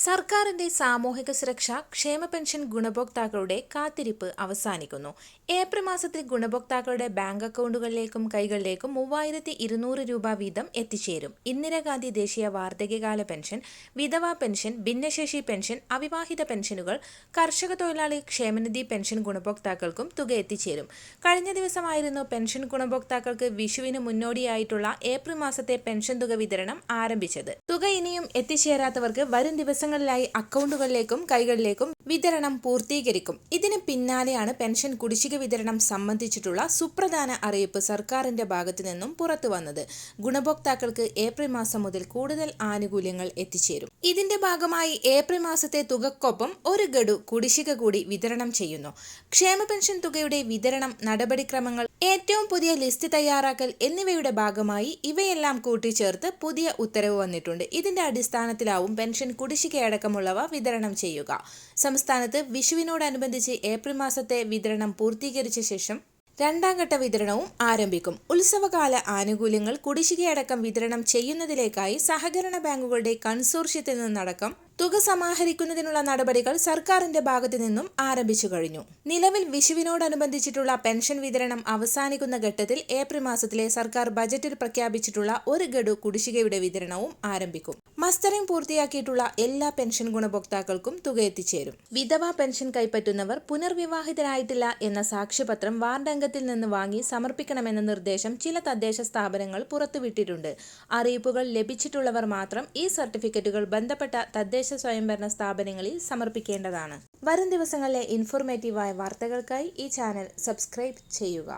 സർക്കാരിന്റെ സാമൂഹിക സുരക്ഷ ക്ഷേമ പെൻഷൻ ഗുണഭോക്താക്കളുടെ കാത്തിരിപ്പ് അവസാനിക്കുന്നു. ഏപ്രിൽ മാസത്തിൽ ഗുണഭോക്താക്കളുടെ ബാങ്ക് അക്കൗണ്ടുകളിലേക്കും കൈകളിലേക്കും 3200 രൂപ വീതം എത്തിച്ചേരും. ഇന്ദിരാഗാന്ധി ദേശീയ വാർദ്ധക്യകാല പെൻഷൻ, വിധവാ പെൻഷൻ, ഭിന്നശേഷി പെൻഷൻ, അവിവാഹിത പെൻഷനുകൾ, കർഷക തൊഴിലാളി ക്ഷേമനിധി പെൻഷൻ ഗുണഭോക്താക്കൾക്കും തുക എത്തിച്ചേരും. കഴിഞ്ഞ ദിവസമായിരുന്നു പെൻഷൻ ഗുണഭോക്താക്കൾക്ക് വിഷുവിന് മുന്നോടിയായിട്ടുള്ള ഏപ്രിൽ മാസത്തെ പെൻഷൻ തുക വിതരണം ആരംഭിച്ചത്. തുക ഇനിയും എത്തിച്ചേരാത്തവർക്ക് വരും ദിവസങ്ങളിലായി അക്കൗണ്ടുകളിലേക്കും കൈകളിലേക്കും വിതരണം പൂർത്തീകരിക്കും. ഇതിന് പിന്നാലെയാണ് പെൻഷൻ കുടിശ്ശിക വിതരണം സംബന്ധിച്ചിട്ടുള്ള സുപ്രധാന അറിയിപ്പ് സർക്കാരിന്റെ ഭാഗത്തു നിന്നും പുറത്തു വന്നത്. ഗുണഭോക്താക്കൾക്ക് ഏപ്രിൽ മാസം മുതൽ കൂടുതൽ ആനുകൂല്യങ്ങൾ എത്തിച്ചേരും. ഇതിന്റെ ഭാഗമായി ഏപ്രിൽ മാസത്തെ തുകക്കൊപ്പം ഒരു ഗഡു കുടിശ്ശിക കൂടി വിതരണം ചെയ്യുന്നു. ക്ഷേമ പെൻഷൻ തുകയുടെ വിതരണം, നടപടിക്രമങ്ങൾ, ഏറ്റവും പുതിയ ലിസ്റ്റ് തയ്യാറാക്കൽ എന്നിവയുടെ ഭാഗമായി ഇവയെല്ലാം കൂട്ടിച്ചേർത്ത് പുതിയ ഉത്തരവ് വന്നിട്ടുണ്ട്. ഇതിന്റെ അടിസ്ഥാനത്തിലാവും പെൻഷൻ കുടിശ്ശികയടക്കമുള്ളവ വിതരണം ചെയ്യുക. സംസ്ഥാനത്ത് വിഷുവിനോടനുബന്ധിച്ച് ഏപ്രിൽ മാസത്തെ വിതരണം പൂർത്തീകരിച്ച ശേഷം രണ്ടാം ഘട്ട വിതരണവും ആരംഭിക്കും. ഉത്സവകാല ആനുകൂല്യങ്ങൾ കുടിശ്ശികയടക്കം വിതരണം ചെയ്യുന്നതിലേക്കായി സഹകരണ ബാങ്കുകളുടെ കൺസോർഷ്യത്തിൽ നിന്നടക്കം തുക സമാഹരിക്കുന്നതിനുള്ള നടപടികൾ സർക്കാരിന്റെ ഭാഗത്തു നിന്നും ആരംഭിച്ചു കഴിഞ്ഞു. നിലവിൽ വിഷുവിനോടനുബന്ധിച്ചിട്ടുള്ള പെൻഷൻ വിതരണം അവസാനിക്കുന്ന ഘട്ടത്തിൽ ഏപ്രിൽ മാസത്തിലെ സർക്കാർ ബജറ്റിൽ പ്രഖ്യാപിച്ചിട്ടുള്ള ഒരു ഗഡു കുടിശ്ശികയുടെ വിതരണവും ആരംഭിക്കും. മസ്റ്ററിംഗ് പൂർത്തിയാക്കിയിട്ടുള്ള എല്ലാ പെൻഷൻ ഗുണഭോക്താക്കൾക്കും തുക എത്തിച്ചേരും. വിധവാ പെൻഷൻ കൈപ്പറ്റുന്നവർ പുനർവിവാഹിതരായിട്ടില്ല എന്ന സാക്ഷ്യപത്രം വാർഡ് അംഗത്തിൽ നിന്ന് വാങ്ങി സമർപ്പിക്കണമെന്ന നിർദ്ദേശം ചില തദ്ദേശ സ്ഥാപനങ്ങൾ പുറത്തുവിട്ടിട്ടുണ്ട്. അറിയിപ്പുകൾ ലഭിച്ചിട്ടുള്ളവർ മാത്രം ഈ സർട്ടിഫിക്കറ്റുകൾ ബന്ധപ്പെട്ട തദ്ദേശ സ്വയംഭരണ സ്ഥാപനങ്ങളിൽ സമർപ്പിക്കേണ്ടതാണ്. വരും ദിവസങ്ങളിലെ ഇൻഫോർമേറ്റീവായ വാർത്തകൾക്കായി ഈ ചാനൽ സബ്സ്ക്രൈബ് ചെയ്യുക.